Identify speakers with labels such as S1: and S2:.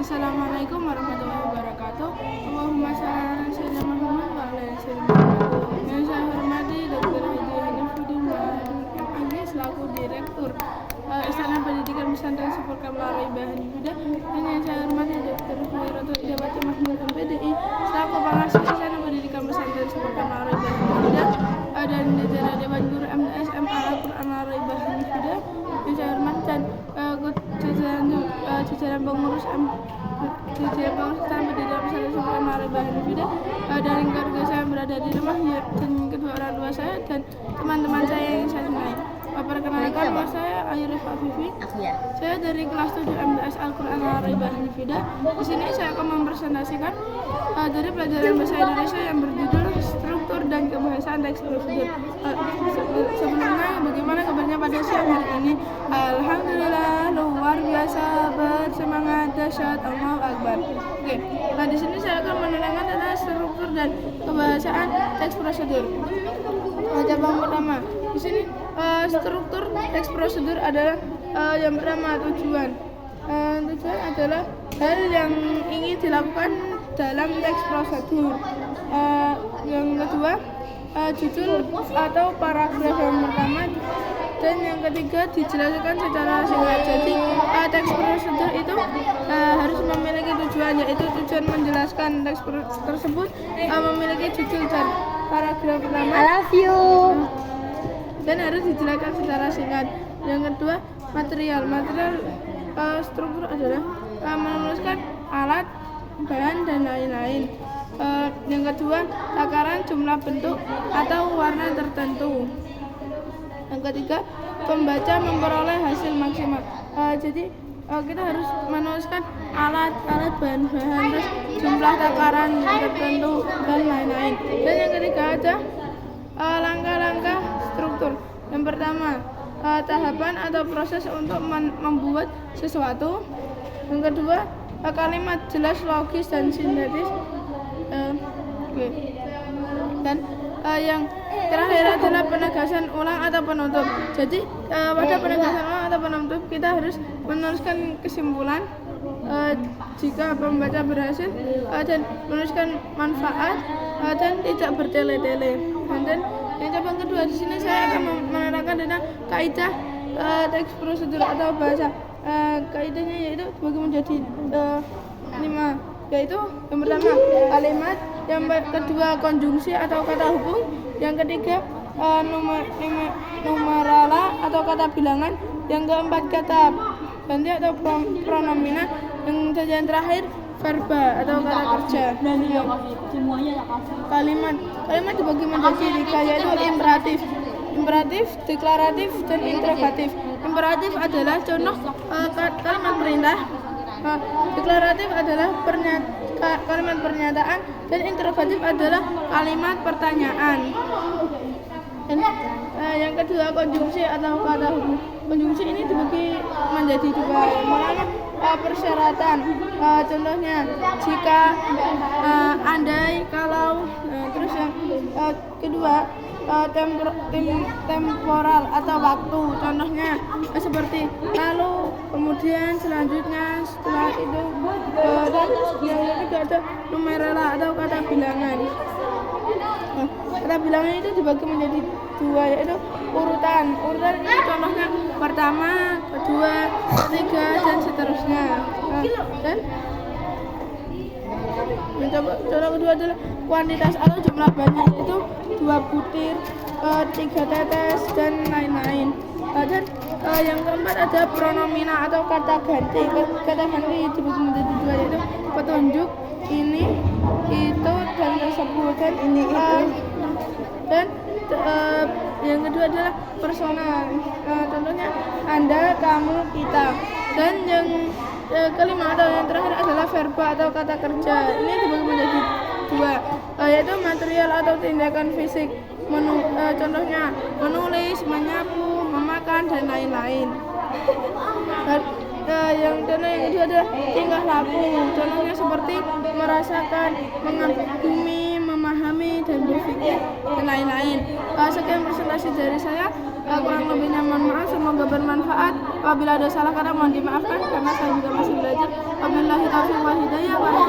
S1: Assalamualaikum warahmatullahi wabarakatuh. Allahumma shalli ala sayyidina Muhammad wa ala ali sayyidina Muhammad. Yang saya hormati Dr. Haji Hanifuddin MAG selaku Direktur Istana Pendidikan Pesantren Sepur Kamlar Ibahan Huda, dan yang saya hormati Dr. Khairatul Idawati Mahmud MPDI selaku Pengasih Istana Pendidikan Pesantren Sepur Kamlar Ibahan Huda, dan jajaran Dewan Guru MTS MA Al-Quran Ibahan Huda. Yang saya hormati dan jajaran pengurus Istana Pendidikan Pesantren Sepur Kamlar Ibahan Huda, dan keluarga saya yang berada di rumah, dan kedua orang tua saya dan teman-teman saya yang saya cintai. Perkenalkan, nama saya Ayu Rifah Fifi. Saya dari kelas 7 MTS Al-Quran Ibahan Huda. Di sini saya akan mempresentasikan dari pelajaran bahasa Indonesia yang berjudul Struktur dan Kebahasaan Teks Prosedur. Sebelumnya, bagaimana kabarnya pada siang hari ini? Alhamdulillah, luar biasa, bersemangat, dahsyat, Allahu Akbar. Oke, nah di sini saya akan menerangkan tentang struktur dan kebahasaan teks prosedur. Cabang pertama, di sini struktur teks prosedur adalah yang pertama tujuan. Tujuan adalah hal yang ingin dilakukan dalam teks prosedur. Yang kedua, judul atau paragraf yang pertama, dan yang ketiga dijelaskan secara singkat. Jadi teks prosedur itu harus memiliki tujuan, yaitu tujuan menjelaskan teks tersebut memiliki judul dan paragraf pertama.
S2: I love you.
S1: Dan harus dijelaskan secara singkat. Yang kedua, material struktur adalah menuliskan alat, bahan, dan lain-lain. Yang kedua, takaran jumlah bentuk atau warna tertentu. Yang ketiga, pembaca memperoleh hasil maksimal. Jadi kita harus menuliskan alat, bahan-bahan, terus jumlah takaran tertentu dan lain-lain. Dan yang ketiga ada langkah-langkah struktur. Yang pertama, tahapan atau proses untuk membuat sesuatu. Yang kedua, kalimat jelas, logis, dan sintetis. Dan yang terakhir adalah penegasan ulang atau penutup. Jadi pada penegasan ulang atau penutup kita harus menuliskan kesimpulan jika pembaca berhasil, dan menuliskan manfaat, dan tidak bertele-tele. Dan yang cabang kedua, di sini saya akan menerangkan tentang kaidah teks prosedur atau bahasa. Kaidahnya yaitu bagi menjadi 5, yaitu yang pertama kalimat, yang kedua konjungsi atau kata hubung, yang ketiga numerala atau kata bilangan, yang keempat kata ganti atau pronomina, yang terakhir verba atau kata kerja. Kalimat dibagi menjadi 3, yaitu imperatif, deklaratif, dan interrogatif. Imperatif adalah contoh kalimat perintah. Deklaratif adalah kalimat pernyataan, dan interrogatif adalah kalimat pertanyaan. Dan yang kedua konjungsi atau kata hubung. Konjungsi ini dibagi menjadi 2. Yang pertama persyaratan, contohnya jika, andai, kalau. Terus yang kedua temporal atau waktu, contohnya seperti lalu, kemudian, selanjutnya, setelah itu. Dan yang ketiga ada numerala atau kata bilangan. Kata bilangan itu dibagi menjadi 2, yaitu urutan ini contohnya pertama, kedua, ketiga, dan seterusnya. Dan contoh kedua adalah kuantitas atau jumlah banyak, yaitu 2 butir, 3 tetes, dan lain-lain. Dan yang keempat ada pronomina atau kata ganti. Kata ganti dibagi menjadi 2, yaitu petunjuk, ini, itu, dan tersebut, dan ini, itu. Dan yang kedua adalah personal, contohnya Anda, kamu, kita. Dan yang kelima atau yang terakhir adalah verba atau kata kerja. Ini dibagi menjadi 2, yaitu material atau tindakan fisik, contohnya menulis, menyapu, memakan, dan lain-lain. Dan yang kedua adalah tingkah laku, contohnya seperti merasakan, mengagumi, memahami, dan berpikir, dan lain-lain. Sekian presentasi dari saya. Kurang lebihnya mohon maaf, semoga bermanfaat. Apabila ada salah kata mohon dimaafkan, karena saya juga masih belajar. Wabillahi taufiq wal hidayah.